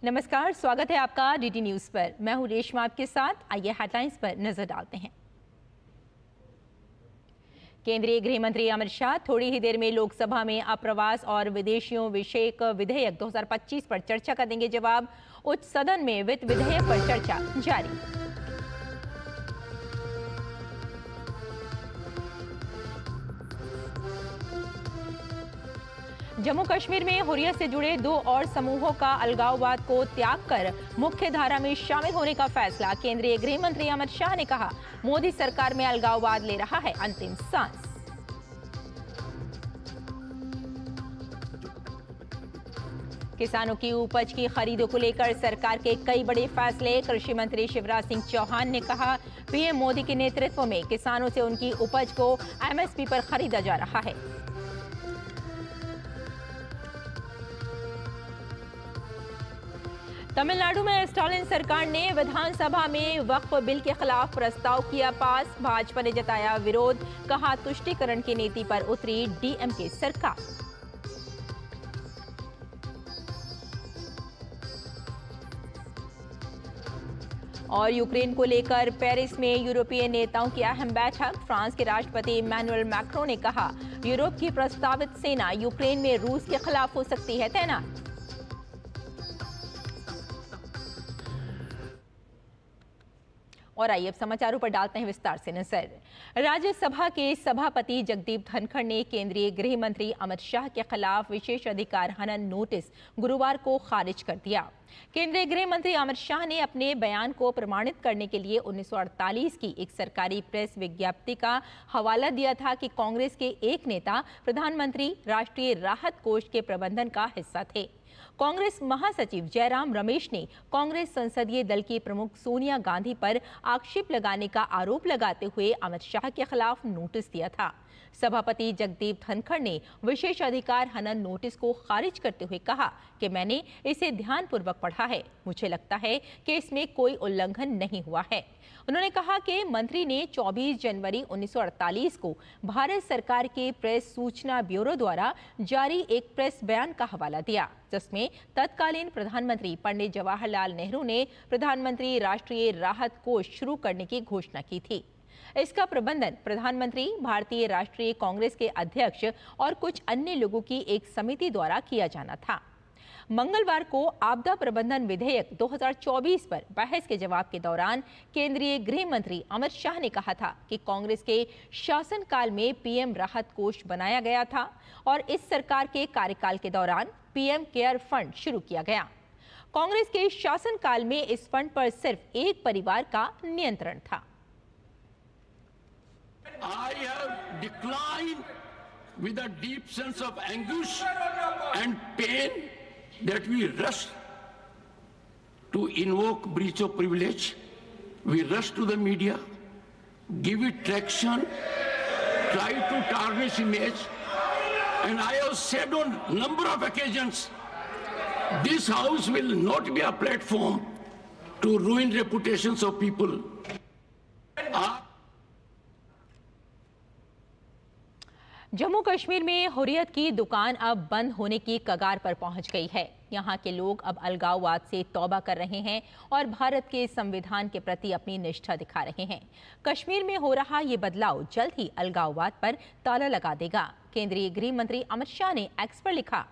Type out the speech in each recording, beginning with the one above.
नमस्कार, स्वागत है आपका डीडी न्यूज पर। मैं हूं रेशमा आपके साथ। आइए हेडलाइंस पर नजर डालते हैं। केंद्रीय गृह मंत्री अमित शाह थोड़ी ही देर में लोकसभा में अप्रवास और विदेशियों विषयक विधेयक 2025 पर चर्चा का देंगे जवाब। उच्च सदन में वित्त विधेयक पर चर्चा जारी। जम्मू कश्मीर में हुर्रियत से जुड़े 2 और समूहों का अलगाववाद को त्याग कर मुख्य धारा में शामिल होने का फैसला। केंद्रीय गृह मंत्री अमित शाह ने कहा, मोदी सरकार में अलगाववाद ले रहा है अंतिम सांस। किसानों की उपज की खरीदों को लेकर सरकार के कई बड़े फैसले। कृषि मंत्री शिवराज सिंह चौहान ने कहा, पीएम मोदी के नेतृत्व में किसानों से उनकी उपज को एमएसपी पर खरीदा जा रहा है। तमिलनाडु में स्टालिन सरकार ने विधानसभा में वक्फ बिल के खिलाफ प्रस्ताव किया पास। भाजपा ने जताया विरोध, कहा तुष्टीकरण की नीति पर उतरी डीएमके सरकार। और यूक्रेन को लेकर पेरिस में यूरोपीय नेताओं की अहम बैठक। फ्रांस के राष्ट्रपति इमैनुअल मैक्रों ने कहा, यूरोप की प्रस्तावित सेना यूक्रेन में रूस के खिलाफ हो सकती है तैनात। और आइए अब समाचारों पर डालते हैं विस्तार से नजर। राज्यसभा के सभापति जगदीप धनखड़ ने केंद्रीय गृह मंत्री अमित शाह के खिलाफ विशेष अधिकार हनन नोटिस गुरुवार को खारिज कर दिया। केंद्रीय गृह मंत्री अमित शाह ने अपने बयान को प्रमाणित करने के लिए 1948 की एक सरकारी प्रेस विज्ञप्ति का हवाला दिया था कि कांग्रेस के एक नेता प्रधानमंत्री राष्ट्रीय राहत कोष के प्रबंधन का हिस्सा थे। कांग्रेस महासचिव जयराम रमेश ने कांग्रेस संसदीय दल की प्रमुख सोनिया गांधी पर आक्षेप लगाने का आरोप लगाते हुए अमित शाह के खिलाफ नोटिस दिया था। सभापति जगदीप धनखड़ ने विशेष अधिकार हनन नोटिस को खारिज करते हुए कहा कि मैंने इसे ध्यानपूर्वक पढ़ा है, मुझे लगता है कि इसमें कोई उल्लंघन नहीं हुआ है। उन्होंने कहा कि मंत्री ने 24 जनवरी 1948 को भारत सरकार के प्रेस सूचना ब्यूरो द्वारा जारी एक प्रेस बयान का हवाला दिया, जिसमें तत्कालीन प्रधानमंत्री पंडित जवाहरलाल नेहरू ने प्रधानमंत्री राष्ट्रीय राहत कोष शुरू करने की घोषणा की थी। इसका प्रबंधन प्रधानमंत्री, भारतीय राष्ट्रीय कांग्रेस के अध्यक्ष और कुछ अन्य लोगों की एक समिति द्वारा किया जाना था। मंगलवार को आपदा प्रबंधन विधेयक 2024 पर बहस के जवाब के दौरान केंद्रीय गृह मंत्री अमित शाह ने कहा था कि कांग्रेस के शासनकाल में पीएम राहत कोष बनाया गया था और इस सरकार के कार्यकाल के दौरान पीएम केयर फंड शुरू किया गया। कांग्रेस के शासनकाल में इस फंड पर सिर्फ एक परिवार का नियंत्रण था। I have declined with a deep sense of anguish and pain that we rush to invoke breach of privilege. We rush to the media, give it traction, try to tarnish image. And I have said on number of occasions, this house will not be a platform to ruin reputations of people. Jammu Kashmir में हुर्रियत की दुकान अब बंद होने की कगार पर पहुंच गई है। यहाँ के लोग अब अलगाववाद से तौबा कर रहे हैं और भारत के संविधान के प्रति अपनी निष्ठा दिखा रहे हैं। कश्मीर में हो रहा ये बदलाव जल्द ही अलगाववाद पर ताला लगा देगा। केंद्रीय गृह मंत्री अमित शाह ने एक्स पर लिखा,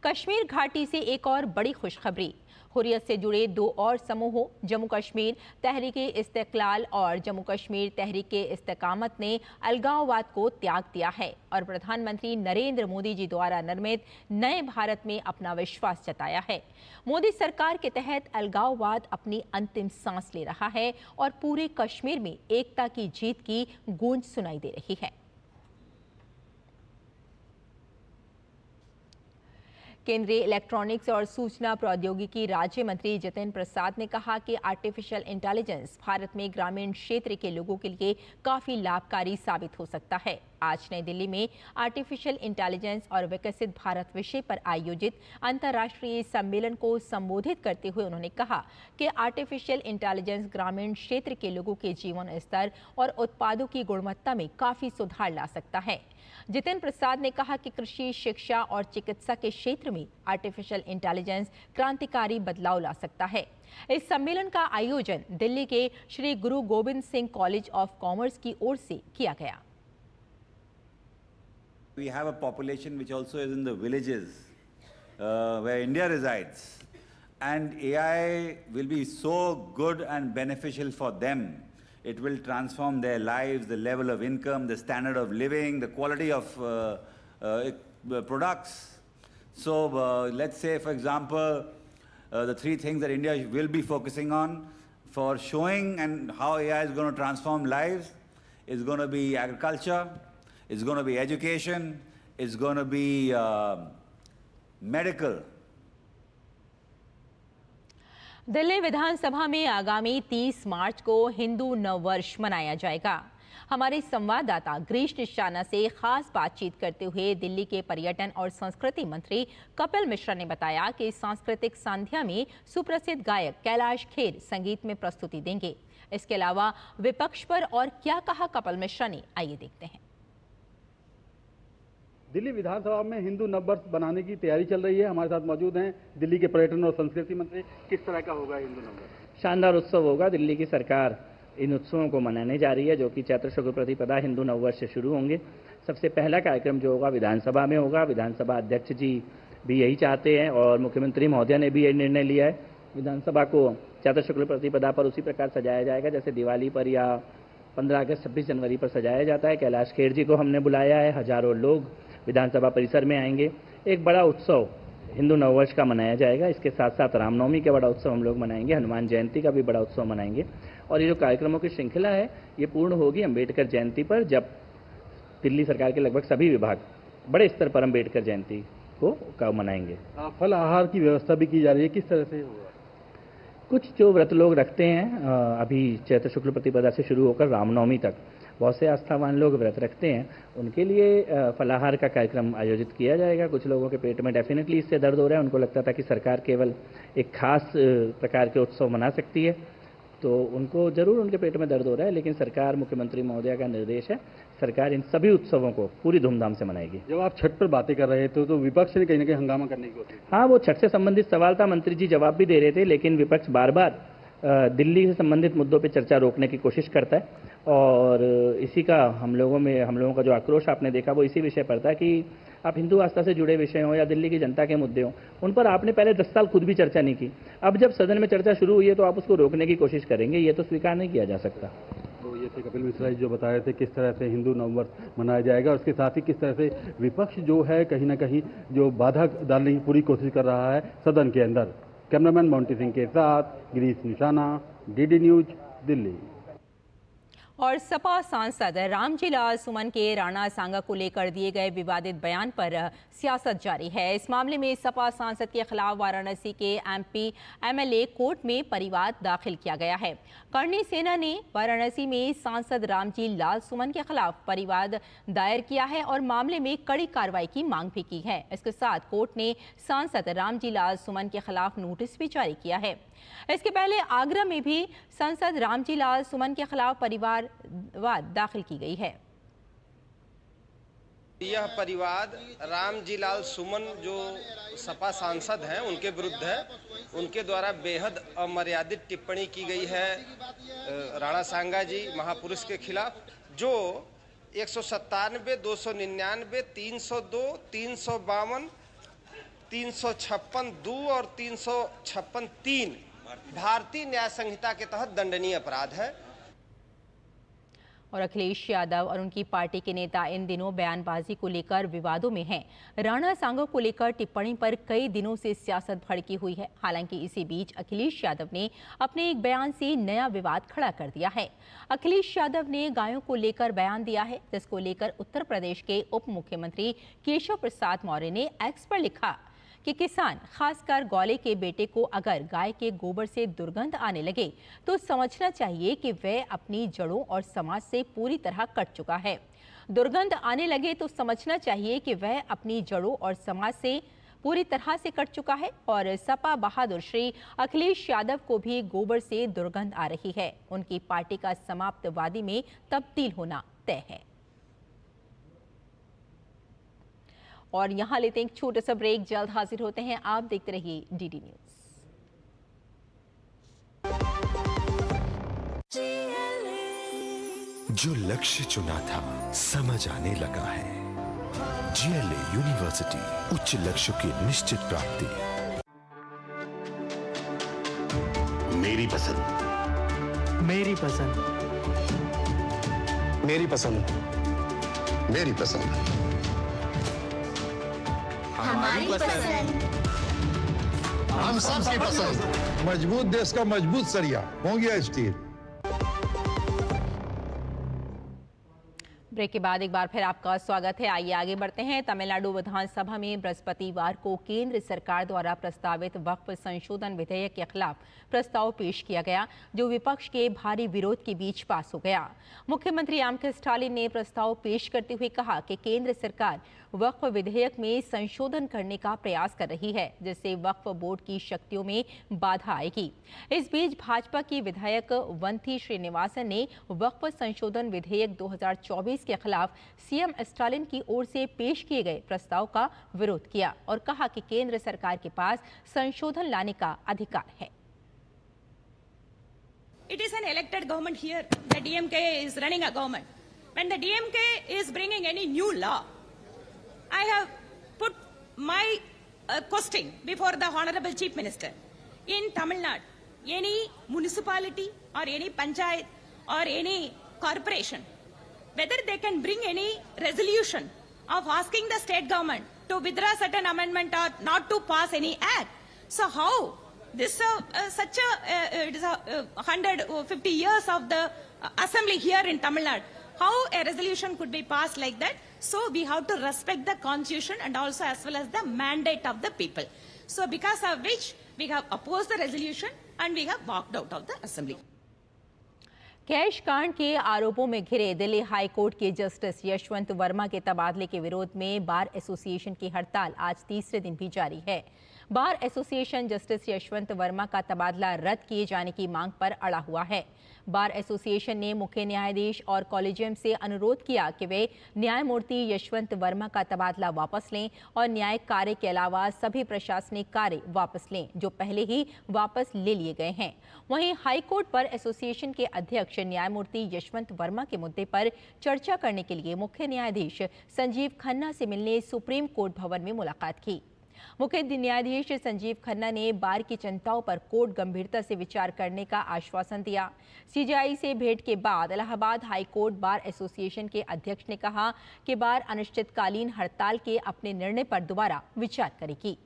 कश्मीर घाटी से एक और बड़ी खुशखबरी। हुर्रियत से जुड़े 2 और समूहों जम्मू कश्मीर तहरीक-ए-इस्तिकलाल और जम्मू कश्मीर तहरीक-ए-इस्तिकामत ने अलगाववाद को त्याग दिया है और प्रधानमंत्री नरेंद्र मोदी जी द्वारा निर्मित नए भारत में अपना विश्वास जताया है। मोदी सरकार के तहत अलगाववाद अपनी अंतिम सांस ले रहा है और पूरे कश्मीर में एकता की जीत की गूंज सुनाई दे रही है। केंद्रीय इलेक्ट्रॉनिक्स और सूचना प्रौद्योगिकी राज्य मंत्री जितेंद्र प्रसाद ने कहा कि आर्टिफिशियल इंटेलिजेंस भारत में ग्रामीण क्षेत्र के लोगों के लिए काफी लाभकारी साबित हो सकता है। आज नई दिल्ली में आर्टिफिशियल इंटेलिजेंस और विकसित भारत विषय पर आयोजित अंतर्राष्ट्रीय सम्मेलन को संबोधित करते हुए उन्होंने कहा कि आर्टिफिशियल इंटेलिजेंस ग्रामीण क्षेत्र के लोगों के जीवन स्तर और उत्पादों की गुणवत्ता में काफी सुधार ला सकता है। जितेंद्र प्रसाद ने कहा कि कृषि, शिक्षा और चिकित्सा के क्षेत्र में आर्टिफिशियल इंटेलिजेंस क्रांतिकारी बदलाव ला सकता है। इस सम्मेलन का आयोजन दिल्ली के श्री गुरु Govind Singh college of commerce की ओर से किया गया। We have a population which also is in the villages where India resides, and AI will be so good and beneficial for them. It will transform their lives, the level of income, the standard of living, the quality of products. So let's say, for example, the three things that India will be focusing on for showing and how AI is going to transform lives is going to be agriculture, it's going to be education, it's going to be medical. Delhi विधानसभा में आगामी 30 मार्च को हिंदू नववर्ष मनाया जाएगा। हमारे संवाददाता ग्रीश निशाना से खास बातचीत करते हुए दिल्ली के पर्यटन और संस्कृति मंत्री कपिल मिश्रा ने बताया कि सांस्कृतिक संध्या में सुप्रसिद्ध गायक कैलाश खेर संगीत में प्रस्तुति देंगे। इसके अलावा विपक्ष पर और क्या कहा कपिल मिश्रा ने, आइए देखते हैं। दिल्ली विधानसभा में हिंदू नववर्ष बनाने की तैयारी चल रही है। हमारे साथ मौजूद हैं दिल्ली के पर्यटन और संस्कृति मंत्री। किस तरह का होगा हिंदू नववर्ष? शानदार उत्सव होगा। दिल्ली की सरकार इन उत्सवों को मनाने जा रही है, जो कि चैत्र शुक्ल प्रतिपदा हिंदू नववर्ष से शुरू होंगे। सबसे पहला कार्यक्रम जो होगा विधानसभा में होगा। विधानसभा अध्यक्ष जी भी यही चाहते हैं और मुख्यमंत्री महोदया ने भी यही निर्णय लिया है। विधानसभा को चैत्र शुक्ल प्रतिपदा पर उसी प्रकार सजाया जाएगा जैसे दिवाली पर या 15 अगस्त 26 जनवरी पर सजाया जाता है। कैलाश खेर जी को हमने बुलाया है। हजारों लोग विधानसभा परिसर में आएंगे। एक बड़ा उत्सव हिंदू नववर्ष का मनाया जाएगा। इसके साथ साथ रामनवमी का बड़ा उत्सव हम लोग मनाएंगे, हनुमान जयंती का भी बड़ा उत्सव मनाएंगे। और ये जो कार्यक्रमों की श्रृंखला है ये पूर्ण होगी अम्बेडकर जयंती पर, जब दिल्ली सरकार के लगभग सभी विभाग बड़े स्तर पर अम्बेडकर जयंती को मनाएंगे। फल आहार की व्यवस्था भी की जा रही है, किस तरह से होगा? कुछ जो व्रत लोग रखते हैं, अभी चैत्र शुक्ल प्रतिपदा से शुरू होकर रामनवमी तक बहुत से आस्थावान लोग व्रत रखते हैं, उनके लिए फलाहार का कार्यक्रम आयोजित किया जाएगा। कुछ लोगों के पेट में डेफिनेटली इससे दर्द हो रहा है। उनको लगता था कि सरकार केवल एक खास प्रकार के उत्सव मना सकती है, तो उनको जरूर उनके पेट में दर्द हो रहा है, लेकिन सरकार, मुख्यमंत्री महोदया का निर्देश है, सरकार इन सभी उत्सवों को पूरी धूमधाम से मनाएगी। जब आप छठ पर बातें कर रहे थे तो विपक्ष ने कहीं ना कहीं हंगामा करने की कोशिश। हाँ, वो छठ से संबंधित सवाल था, मंत्री जी जवाब भी दे रहे थे, लेकिन विपक्ष बार बार दिल्ली से संबंधित मुद्दों पर चर्चा रोकने की कोशिश करता है। और इसी का हम लोगों का जो आक्रोश आपने देखा वो इसी विषय पर था कि आप हिंदू आस्था से जुड़े विषय हों या दिल्ली की जनता के मुद्दे हों, उन पर आपने पहले 10 साल खुद भी चर्चा नहीं की। अब जब सदन में चर्चा शुरू हुई है तो आप उसको रोकने की कोशिश करेंगे, ये तो स्वीकार नहीं किया जा सकता। तो ये थे कपिल मिश्रा जी जो बता रहे थे किस तरह से हिंदू नववर्ष मनाया जाएगा, और उसके साथ ही किस तरह से विपक्ष जो है कहीं ना कहीं जो बाधा डालने की पूरी कोशिश कर रहा है सदन के अंदर। कैमरामैन मोंटी सिंह के साथ गिरीश निशाना, डीडी न्यूज, दिल्ली। और सपा सांसद रामजी लाल सुमन के राणा सांगा को लेकर दिए गए विवादित बयान पर सियासत जारी है। इस मामले में सपा सांसद के खिलाफ वाराणसी के एमपी एमएलए कोर्ट में परिवाद दाखिल किया गया है। करणी सेना ने वाराणसी में सांसद रामजी लाल सुमन के खिलाफ परिवाद दायर किया है और मामले में कड़ी कार्रवाई की मांग भी की है। इसके साथ कोर्ट ने सांसद रामजी लाल सुमन के खिलाफ नोटिस भी जारी किया है। इसके पहले आगरा में भी सांसद रामजी लाल सुमन के खिलाफ परिवाद दाखिल की गई है। यह परिवाद रामजी लाल सुमन जो सपा सांसद हैं उनके विरुद्ध है। उनके द्वारा बेहद अमर्यादित टिप्पणी की गई है राणा सांगा जी महापुरुष के खिलाफ, जो 197, 299, 302, 352, 356(2) और 356(3) भारतीय न्याय संहिता के तहत दंडनीय अपराध है। और अखिलेश यादव और उनकी पार्टी के नेता इन दिनों बयानबाजी को लेकर विवादों में हैं। राणा सांगा को लेकर टिप्पणी पर कई दिनों से सियासत भड़की हुई है। हालांकि इसी बीच अखिलेश यादव ने अपने एक बयान से नया विवाद खड़ा कर दिया है। अखिलेश यादव ने गायों को लेकर बयान दिया है, जिसको लेकर उत्तर प्रदेश के उप मुख्यमंत्री केशव प्रसाद मौर्य ने एक्स पर लिखा कि किसान, खासकर गौले के बेटे को अगर गाय के गोबर से दुर्गंध आने लगे तो समझना चाहिए कि वह अपनी जड़ों और समाज से पूरी तरह कट चुका है। दुर्गंध आने लगे तो समझना चाहिए कि वह अपनी जड़ों और समाज से पूरी तरह से कट चुका है। और सपा बहादुर श्री अखिलेश यादव को भी गोबर से दुर्गंध आ रही है। उनकी पार्टी का समाप्तवादी में तब्दील होना तय है। और यहाँ लेते हैं एक छोटा सा ब्रेक, जल्द हाजिर होते हैं। आप देखते रहिए डीडी न्यूज। जो लक्ष्य चुना था समझ आने लगा है। GLA यूनिवर्सिटी, उच्च लक्ष्य की निश्चित प्राप्ति। मेरी पसंद, मेरी पसंद, मेरी पसंद, मेरी पसंद, हमारी पसंद, हम सबकी पसंद। मजबूत देश का मजबूत सरिया हो गया स्टील। ब्रेक के बाद एक बार फिर आपका स्वागत है। आइए आगे बढ़ते हैं। तमिलनाडु विधानसभा में बृहस्पतिवार को केंद्र सरकार द्वारा प्रस्तावित वक्फ संशोधन विधेयक के खिलाफ प्रस्ताव पेश किया गया, जो विपक्ष के भारी विरोध के बीच पास हो गया। मुख्यमंत्री एम.के. स्टालिन ने प्रस्ताव पेश करते हुए कहा कि केंद्र सरकार वक्फ विधेयक में संशोधन करने का प्रयास कर रही है, जिससे वक्फ बोर्ड की शक्तियों में बाधा आएगी। इस बीच भाजपा की विधायक वंथी श्रीनिवासन ने वक्फ संशोधन विधेयक 2024 के खिलाफ सीएम स्टालिन की ओर से पेश किए गए प्रस्ताव का विरोध किया और कहा कि केंद्र सरकार के पास संशोधन लाने का अधिकार है। It is an elected government here. The DMK is running a government. When the DMK is bringing any new law, I have put my question before the Honorable Chief Minister. In Tamil Nadu, any municipality or any panchayat or any corporation, whether they can bring any resolution of asking the state government to withdraw certain amendment or not to pass any act. So how this it is 150 years of the assembly here in Tamil Nadu, how a resolution could be passed like that? So we have to respect the constitution and also as well as the mandate of the people. So because of which we have opposed the resolution and we have walked out of the assembly. Cash कांड के आरोपों में घिरे Delhi high court के justice Yashwant Verma के तबादले के विरोध में बार एसोसिएशन की हड़ताल आज तीसरे दिन भी जारी है। Bar association justice Yashwant Verma का तबादला रद्द किए जाने की मांग पर अड़ा हुआ है। बार एसोसिएशन ने मुख्य न्यायाधीश और कॉलेजियम से अनुरोध किया कि वे न्यायमूर्ति यशवंत वर्मा का तबादला वापस लें और न्यायिक कार्य के अलावा सभी प्रशासनिक कार्य वापस लें, जो पहले ही वापस ले लिए गए हैं। वहीं हाईकोर्ट पर एसोसिएशन के अध्यक्ष न्यायमूर्ति यशवंत वर्मा के मुद्दे पर चर्चा करने के लिए मुख्य न्यायाधीश संजीव खन्ना से मिलने सुप्रीम कोर्ट भवन में मुलाकात की। मुख्य न्यायाधीश संजीव खन्ना ने बार की चिंताओं पर कोर्ट गंभीरता से विचार करने का आश्वासन दिया। सीजेआई से भेंट के बाद Allahabad high court bar association के अध्यक्ष ने कहा कि बार अनिश्चितकालीन हड़ताल के अपने निर्णय पर दोबारा विचार करेगी।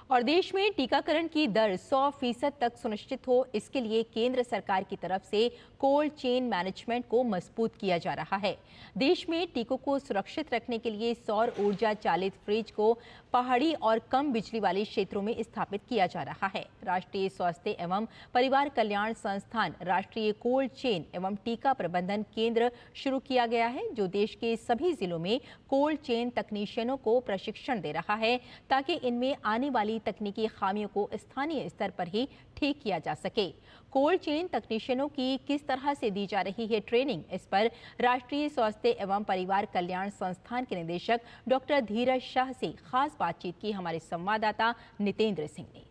और देश में टीकाकरण की दर 100% तक सुनिश्चित हो, इसके लिए केंद्र सरकार की तरफ से कोल्ड चेन मैनेजमेंट को मजबूत किया जा रहा है। देश में टीकों को सुरक्षित रखने के लिए सौर ऊर्जा चालित फ्रिज को पहाड़ी और कम बिजली वाले क्षेत्रों में स्थापित किया जा रहा है। राष्ट्रीय स्वास्थ्य एवं परिवार कल्याण संस्थान राष्ट्रीय कोल्ड चेन एवं टीका प्रबंधन केंद्र शुरू किया गया है, जो देश के सभी जिलों में कोल्ड चेन तकनीशियनों को प्रशिक्षण दे रहा है, ताकि इनमें आने वाली तकनीकी खामियों को स्थानीय स्तर पर ही ठीक किया जा सके। कोल्ड चेन तकनीशियनों की किस तरह से दी जा रही है ट्रेनिंग, इस पर राष्ट्रीय स्वास्थ्य एवं परिवार कल्याण संस्थान के निदेशक डॉक्टर धीरज शाह से खास बातचीत की हमारे संवाददाता नितेंद्र सिंह ने।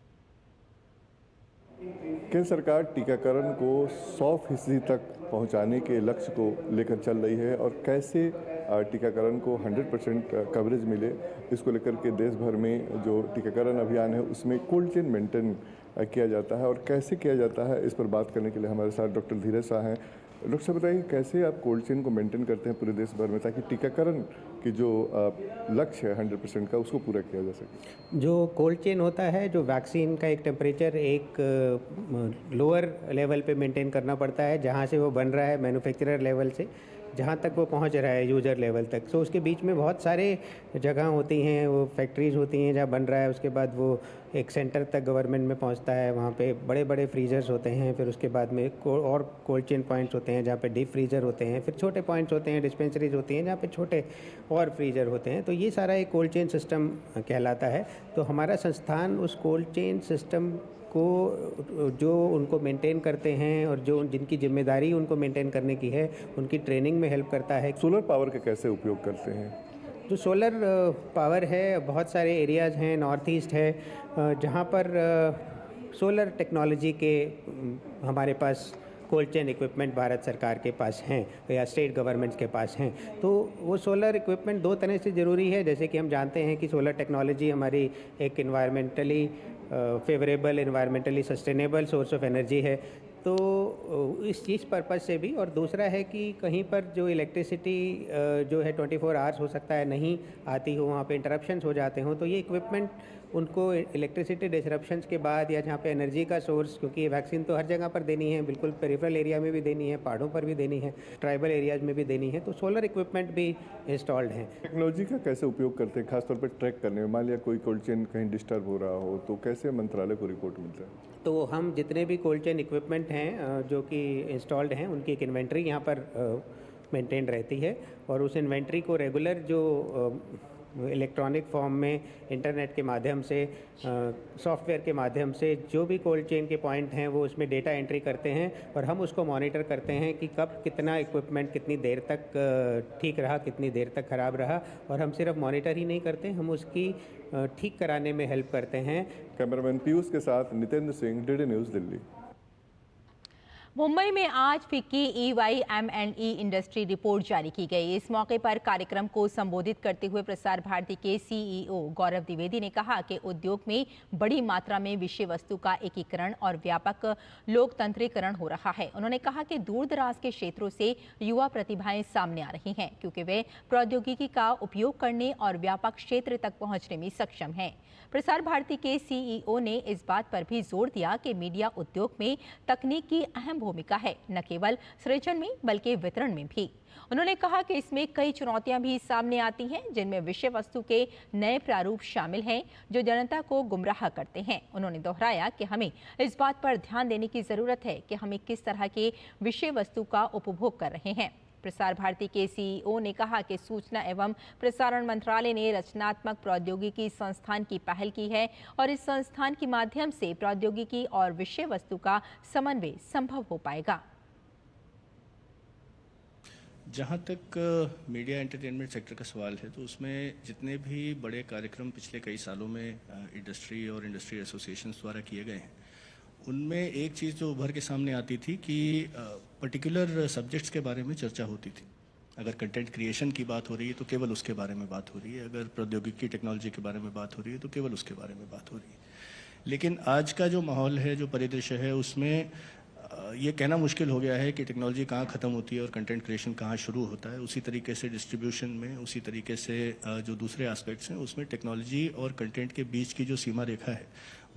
केंद्र सरकार टीकाकरण को 100% तक पहुंचाने के लक्ष्य को लेकर चल रही है और कैसे टीकाकरण को 100% कवरेज मिले, इसको लेकर के देश भर में जो टीकाकरण अभियान है उसमें कोल्ड चेन मेंटेन किया जाता है और कैसे किया जाता है, इस पर बात करने के लिए हमारे साथ डॉक्टर धीरज शाह हैं। डॉक्टर साहब बताइए, कैसे आप कोल्ड चेन को मेंटेन करते हैं पूरे देश भर में, ताकि टीकाकरण कि जो लक्ष्य है 100% का उसको पूरा किया जा सके। जो कोल्ड चेन होता है, जो वैक्सीन का एक टेम्परेचर एक लोअर लेवल पे मेंटेन करना पड़ता है, जहाँ से वो बन रहा है मैन्युफैक्चरर लेवल से जहाँ तक वो पहुँच रहा है यूज़र लेवल तक। सो उसके बीच में बहुत सारे जगह होती हैं, वो फैक्ट्रीज़ होती हैं जहाँ बन रहा है, उसके बाद वो एक सेंटर तक गवर्नमेंट में पहुँचता है, वहाँ पे बड़े बड़े फ्रीज़र्स होते हैं, फिर उसके बाद में और कोल्ड चेन पॉइंट्स होते हैं जहाँ पे डीप फ्रीज़र होते हैं, फिर छोटे पॉइंट्स होते हैं, डिस्पेंसरीज होती हैं जहाँ पे छोटे और फ्रीज़र होते हैं। तो ये सारा एक कोल्ड चेन सिस्टम कहलाता है। तो हमारा संस्थान उस कोल्ड चेन सिस्टम को जो उनको मेंटेन करते हैं और जो जिनकी जिम्मेदारी उनको मेंटेन करने की है, उनकी ट्रेनिंग में हेल्प करता है। सोलर पावर का कैसे उपयोग करते हैं? जो सोलर पावर है, बहुत सारे एरियाज़ हैं, नॉर्थ ईस्ट है जहाँ पर सोलर टेक्नोलॉजी के हमारे पास कोल्ड चेन इक्विपमेंट भारत सरकार के पास हैं या स्टेट गवर्नमेंट्स के पास हैं। तो वो सोलर इक्विपमेंट दो तरह से ज़रूरी है। जैसे कि हम जानते हैं कि सोलर टेक्नोलॉजी हमारी एक environmentally favourable, environmentally sustainable source of energy है। तो इस चीज़ पर्पज़ से भी, और दूसरा है कि कहीं पर जो इलेक्ट्रिसिटी जो है 24 आवर्स हो सकता है नहीं आती हो, वहाँ पे इंटरप्शंस हो जाते हों, तो ये इक्विपमेंट उनको इलेक्ट्रिसिटी डिसरप्शंस के बाद या जहाँ पे एनर्जी का सोर्स, क्योंकि ये वैक्सीन तो हर जगह पर देनी है, बिल्कुल पेरिफेरल एरिया में भी देनी है, पहाड़ों पर भी देनी है, ट्राइबल एरियाज़ में भी देनी है, तो सोलर इक्विपमेंट भी इंस्टॉल्ड हैं। टेक्नोलॉजी का कैसे उपयोग करते हैं, खासतौर पर ट्रैक करने में? मान लिया कोई कोल्ड चेन कहीं डिस्टर्ब हो रहा हो तो कैसे मंत्रालय को रिपोर्ट मिलता है? तो हम जितने भी कोल्ड चेन इक्विपमेंट हैं जो कि इंस्टॉल्ड हैं, उनकी एक इन्वेंट्री यहाँ पर मेंटेन रहती है, और उस इन्वेंट्री को रेगुलर जो इलेक्ट्रॉनिक फॉर्म में इंटरनेट के माध्यम से, सॉफ्टवेयर के माध्यम से जो भी कोल्ड चेन के पॉइंट हैं वो उसमें डेटा एंट्री करते हैं, और हम उसको मॉनिटर करते हैं कि कब कितना इक्विपमेंट कितनी देर तक ठीक रहा, कितनी देर तक ख़राब रहा। और हम सिर्फ मॉनिटर ही नहीं करते, हम उसकी ठीक कराने में हेल्प करते हैं। कैमरामैन पीयूष के साथ नितेंद्र सिंह, डीडी न्यूज़, दिल्ली। मुंबई में आज फिक्की EYM&E इंडस्ट्री रिपोर्ट जारी की गई। इस मौके पर कार्यक्रम को संबोधित करते हुए प्रसार भारती के CEO गौरव द्विवेदी ने कहा कि उद्योग में बड़ी मात्रा में विषय वस्तु का एकीकरण और व्यापक लोकतंत्रीकरण हो रहा है। उन्होंने कहा कि दूर दराज के क्षेत्रों से युवा प्रतिभाएं सामने आ रही हैं, क्योंकि वे प्रौद्योगिकी का उपयोग करने और व्यापक क्षेत्र तक पहुंचने में सक्षम हैं। प्रसार भारती के CEO ने इस बात पर भी जोर दिया कि मीडिया उद्योग में तकनीक की अहम भूमिका है, न केवल सृजन में बल्कि वितरण में भी। उन्होंने कहा कि इसमें कई चुनौतियां भी सामने आती हैं, जिनमें विषय वस्तु के नए प्रारूप शामिल हैं जो जनता को गुमराह करते हैं। उन्होंने दोहराया कि हमें इस बात पर ध्यान देने की जरूरत है कि हमें किस तरह के विषय वस्तु का उपभोग कर रहे हैं। प्रसार भारती के CEO ने कहा कि सूचना एवं प्रसारण मंत्रालय ने रचनात्मक प्रौद्योगिकी संस्थान की पहल की है, और इस संस्थान के माध्यम से प्रौद्योगिकी और विषय वस्तु का समन्वय संभव हो पाएगा। जहाँ तक मीडिया एंटरटेनमेंट सेक्टर का सवाल है, तो उसमें जितने भी बड़े कार्यक्रम पिछले कई सालों में इंडस्ट्री और इंडस्ट्री एसोसिएशंस द्वारा किए गए हैं, उनमें एक चीज़ जो उभर के सामने आती थी कि पर्टिकुलर सब्जेक्ट्स के बारे में चर्चा होती थी। अगर कंटेंट क्रिएशन की बात हो रही है तो केवल उसके बारे में बात हो रही है, अगर प्रौद्योगिकी टेक्नोलॉजी के बारे में बात हो रही है तो केवल उसके बारे में बात हो रही है। लेकिन आज का जो माहौल है, जो परिदृश्य है, उसमें ये कहना मुश्किल हो गया है कि टेक्नोलॉजी कहाँ ख़त्म होती है और कंटेंट क्रिएशन कहाँ शुरू होता है। उसी तरीके से डिस्ट्रीब्यूशन में, उसी तरीके से जो दूसरे एस्पेक्ट्स हैं उसमें टेक्नोलॉजी और कंटेंट के बीच की जो सीमा रेखा है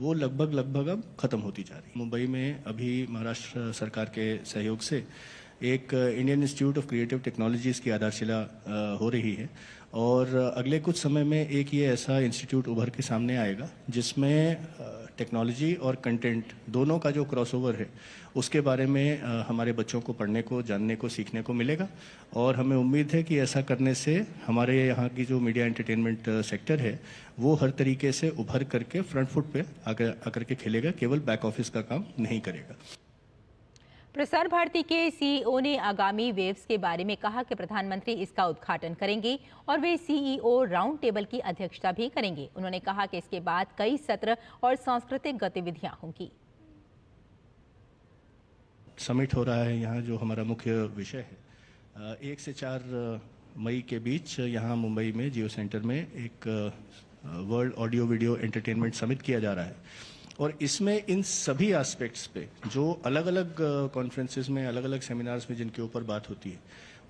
वो लगभग अब ख़त्म होती जा रही है। मुंबई में अभी महाराष्ट्र सरकार के सहयोग से एक Indian institute of creative technologies की आधारशिला हो रही है, और अगले कुछ समय में एक ये ऐसा इंस्टीट्यूट उभर के सामने आएगा जिसमें टेक्नोलॉजी और कंटेंट दोनों का जो क्रॉसओवर है उसके बारे में हमारे बच्चों को पढ़ने को, जानने को, सीखने को मिलेगा। और हमें उम्मीद है कि ऐसा करने से हमारे यहाँ की जो मीडिया एंटरटेनमेंट सेक्टर है वो हर तरीके से उभर करके फ्रंट फुट पे आकर के खेलेगा, केवल बैक ऑफिस का काम नहीं करेगा। प्रसार भारती के CEO ने आगामी वेव्स के बारे में कहा कि प्रधानमंत्री इसका उद्घाटन करेंगे और वे CEO राउंड टेबल की अध्यक्षता भी करेंगे। उन्होंने कहा कि इसके बाद कई सत्र और सांस्कृतिक गतिविधियां होंगी। समिट हो रहा है यहाँ, जो हमारा मुख्य विषय है। 1 से 4 मई के बीच यहाँ मुंबई में जियो सेंटर में एक world audio video entertainment summit किया जा रहा है, और इसमें इन सभी एस्पेक्ट्स पे जो अलग अलग कॉन्फ्रेंसेस में, अलग अलग सेमिनार्स में जिनके ऊपर बात होती है,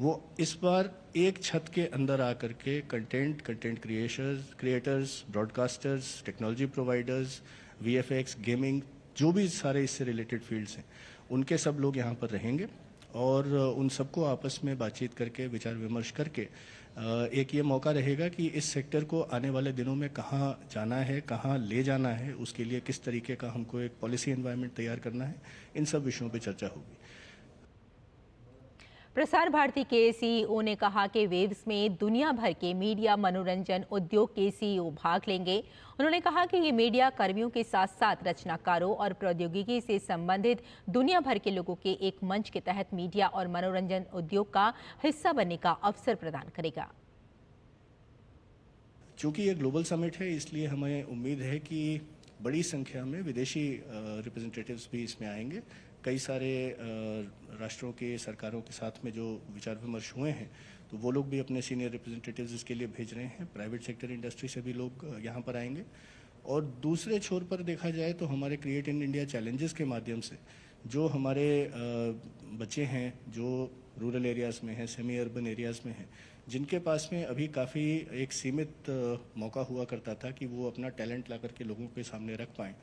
वो इस बार एक छत के अंदर आकर के content creators, broadcasters, technology providers, VFX, gaming, जो भी सारे इससे रिलेटेड फील्ड्स हैं, उनके सब लोग यहाँ पर रहेंगे और उन सबको आपस में बातचीत करके, विचार विमर्श करके एक ये मौका रहेगा कि इस सेक्टर को आने वाले दिनों में कहाँ जाना है, कहाँ ले जाना है, उसके लिए किस तरीके का हमको एक पॉलिसी एनवायरनमेंट तैयार करना है, इन सब विषयों पे चर्चा होगी। प्रसार भारती के CEO ने कहा कि वेव्स में दुनिया भर के मीडिया मनोरंजन उद्योग के CEO भाग लेंगे। उन्होंने कहा कि ये मीडिया कर्मियों के साथ साथ रचनाकारों और प्रौद्योगिकी से संबंधित दुनिया भर के लोगों के एक मंच के तहत मीडिया और मनोरंजन उद्योग का हिस्सा बनने का अवसर प्रदान करेगा। चूँकि ये ग्लोबल समिट है, इसलिए हमें उम्मीद है कि बड़ी संख्या में विदेशी रिप्रेजेंटेटिव्स भी इसमें आएंगे। कई सारे राष्ट्रों के सरकारों के साथ में जो विचार विमर्श हुए हैं, तो वो लोग भी अपने सीनियर रिप्रेजेंटेटिव्स इसके लिए भेज रहे हैं। प्राइवेट सेक्टर इंडस्ट्री से भी लोग यहाँ पर आएंगे। और दूसरे छोर पर देखा जाए तो हमारे क्रिएट इन इंडिया चैलेंजेस के माध्यम से जो हमारे बच्चे हैं जो रूरल एरियाज़ में हैं, सेमी अर्बन एरियाज़ में हैं, जिनके पास में अभी काफ़ी एक सीमित मौका हुआ करता था कि वो अपना टैलेंट ला करके लोगों के सामने रख पाएँ,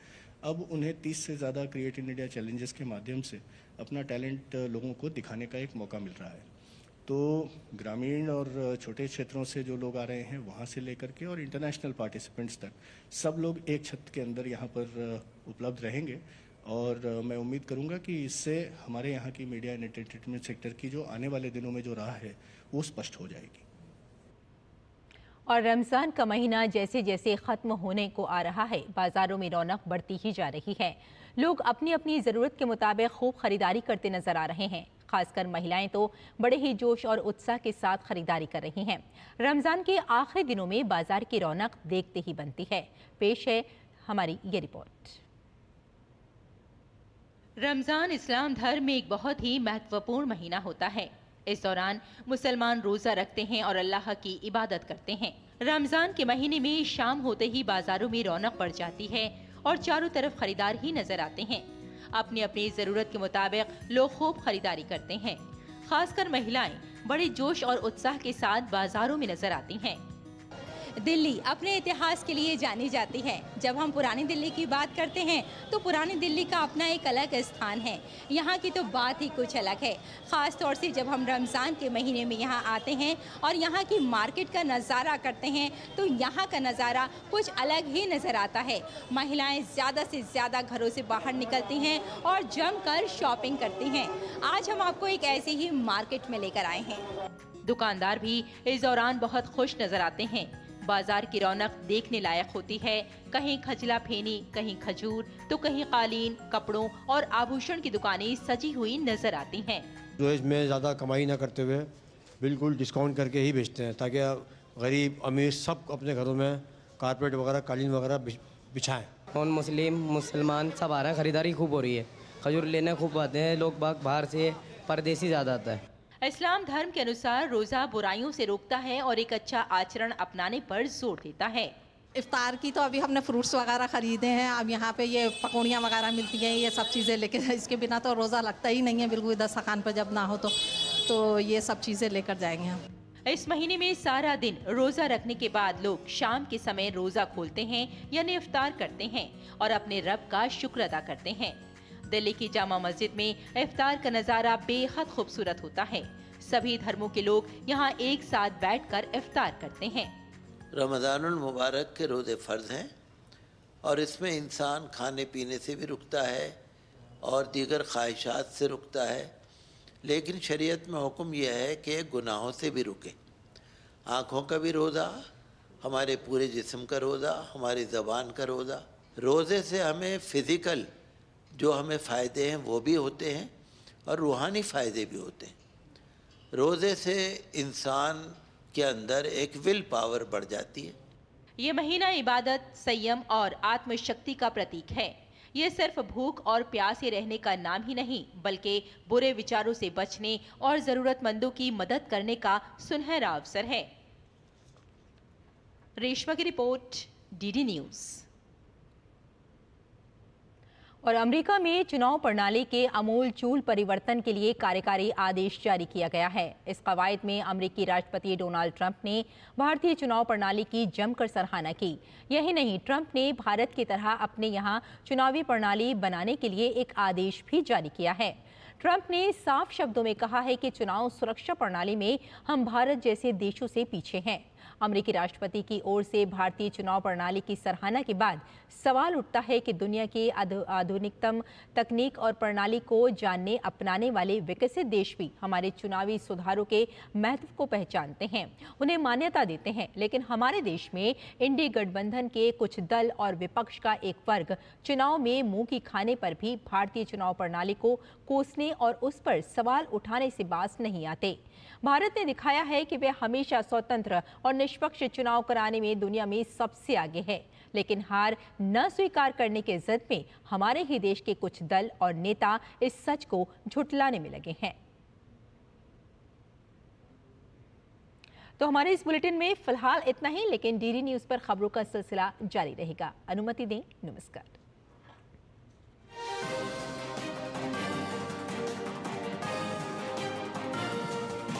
अब उन्हें 30 से ज़्यादा क्रिएट इन इंडिया चैलेंजेस के माध्यम से अपना टैलेंट लोगों को दिखाने का एक मौका मिल रहा है। तो ग्रामीण और छोटे क्षेत्रों से जो लोग आ रहे हैं वहाँ से लेकर के और इंटरनेशनल पार्टिसिपेंट्स तक सब लोग एक छत के अंदर यहाँ पर उपलब्ध रहेंगे। और मैं उम्मीद करूँगा कि इससे हमारे यहाँ की मीडिया एंड एंटरटेनमेंट सेक्टर की जो आने वाले दिनों में जो राह है वो स्पष्ट हो जाएगी। और रमज़ान का महीना जैसे जैसे ख़त्म होने को आ रहा है, बाज़ारों में रौनक बढ़ती ही जा रही है। लोग अपनी अपनी ज़रूरत के मुताबिक खूब ख़रीदारी करते नज़र आ रहे हैं। खासकर महिलाएं तो बड़े ही जोश और उत्साह के साथ ख़रीदारी कर रही हैं। रमज़ान के आखिरी दिनों में बाज़ार की रौनक देखते ही बनती है। पेश है हमारी ये रिपोर्ट। रमज़ान इस्लाम धर्म में एक बहुत ही महत्वपूर्ण महीना होता है। इस दौरान मुसलमान रोज़ा रखते हैं और अल्लाह की इबादत करते हैं। रमज़ान के महीने में शाम होते ही बाज़ारों में रौनक बढ़ जाती है और चारों तरफ खरीदार ही नजर आते हैं। अपनी अपनी ज़रूरत के मुताबिक लोग खूब खरीदारी करते हैं। खासकर महिलाएं बड़े जोश और उत्साह के साथ बाज़ारों में नजर आती हैं। दिल्ली अपने इतिहास के लिए जानी जाती है। जब हम पुरानी दिल्ली की बात करते हैं तो पुरानी दिल्ली का अपना एक अलग स्थान है। यहाँ की तो बात ही कुछ अलग है। ख़ास तौर से जब हम रमज़ान के महीने में यहाँ आते हैं और यहाँ की मार्केट का नज़ारा करते हैं तो यहाँ का नज़ारा कुछ अलग ही नज़र आता है। महिलाएं ज़्यादा से ज़्यादा घरों से बाहर निकलती हैं और जमकर शॉपिंग करती हैं। आज हम आपको एक ऐसी ही मार्केट में लेकर आए हैं। दुकानदार भी इस दौरान बहुत खुश नज़र आते हैं। बाजार की रौनक देखने लायक होती है। कहीं खजला फेनी, कहीं खजूर, तो कहीं कालीन, कपड़ों और आभूषण की दुकानें सजी हुई नजर आती हैं। जो इसमें ज़्यादा कमाई ना करते हुए बिल्कुल डिस्काउंट करके ही बेचते हैं ताकि गरीब अमीर सब अपने घरों में कारपेट वगैरह, कालीन वगैरह बिछाएं। नॉन मुस्लिम, मुसलमान सब आ रहे हैं, खरीदारी खूब हो रही है। खजूर लेने खूब आते हैं लोग, बाहर से परदेसी ज़्यादा आता है। इस्लाम धर्म के अनुसार रोज़ा बुराइयों से रोकता है और एक अच्छा आचरण अपनाने पर जोर देता है। इफ्तार की तो अभी हमने फ्रूट्स वगैरह खरीदे हैं। अब यहाँ पे ये पकौड़ियाँ वगैरह मिलती हैं, ये सब चीज़ें लेके, इसके बिना तो रोज़ा लगता ही नहीं है बिल्कुल। दस्तरखान पर जब ना हो तो ये सब चीज़ें लेकर जाएंगे हम। इस महीने में सारा दिन रोज़ा रखने के बाद लोग शाम के समय रोज़ा खोलते हैं यानी इफ्तार करते हैं और अपने रब का शुक्र अदा करते हैं। दिल्ली की जामा मस्जिद में इफ्तार का नज़ारा बेहद खूबसूरत होता है। सभी धर्मों के लोग यहाँ एक साथ बैठकर इफ्तार करते हैं। रमज़ानुल मुबारक के रोज़े फ़र्ज हैं और इसमें इंसान खाने पीने से भी रुकता है और दीगर ख्वाहिशात से रुकता है, लेकिन शरीयत में हुक्म यह है कि गुनाहों से भी रुके। आँखों का भी रोज़ा, हमारे पूरे जिस्म का रोज़ा, हमारी ज़बान का रोज़ा। रोज़े से हमें फ़िज़िकल जो हमें फ़ायदे हैं वो भी होते हैं और रूहानी फ़ायदे भी होते हैं। रोज़े से इंसान के अंदर एक विल पावर बढ़ जाती है। ये महीना इबादत, संयम और आत्मशक्ति का प्रतीक है। ये सिर्फ भूख और प्यासे रहने का नाम ही नहीं, बल्कि बुरे विचारों से बचने और ज़रूरतमंदों की मदद करने का सुनहरा अवसर है। रेशमा की रिपोर्ट, DD न्यूज़। और अमेरिका में चुनाव प्रणाली के आमूल-चूल परिवर्तन के लिए कार्यकारी आदेश जारी किया गया है। इस कवायद में अमेरिकी राष्ट्रपति डोनाल्ड ट्रंप ने भारतीय चुनाव प्रणाली की जमकर सराहना की। यही नहीं, ट्रंप ने भारत की तरह अपने यहाँ चुनावी प्रणाली बनाने के लिए एक आदेश भी जारी किया है। ट्रंप ने साफ शब्दों में कहा है कि चुनाव सुरक्षा प्रणाली में हम भारत जैसे देशों से पीछे हैं। अमेरिकी राष्ट्रपति की ओर से भारतीय चुनाव प्रणाली की सराहना के बाद सवाल उठता है कि दुनिया के आधुनिकतम तकनीक और प्रणाली को जानने अपनाने वाले विकसित देश भी हमारे चुनावी सुधारों के महत्व को पहचानते हैं, उन्हें मान्यता देते हैं, लेकिन हमारे देश में इंडी गठबंधन के कुछ दल और विपक्ष का एक वर्ग चुनाव में मुंह की खाने पर भी भारतीय चुनाव प्रणाली को कोसने और उस पर सवाल उठाने से बाज नहीं आते। भारत ने दिखाया है कि वे हमेशा स्वतंत्र और निष्पक्ष चुनाव कराने में दुनिया में सबसे आगे है, लेकिन हार न स्वीकार करने के जिद में हमारे ही देश के कुछ दल और नेता इस सच को झुठलाने में लगे हैं। तो हमारे इस बुलेटिन में फिलहाल इतना ही, लेकिन डीडी न्यूज़ पर खबरों का सिलसिला जारी रहेगा। अनुमति दें, नमस्कार।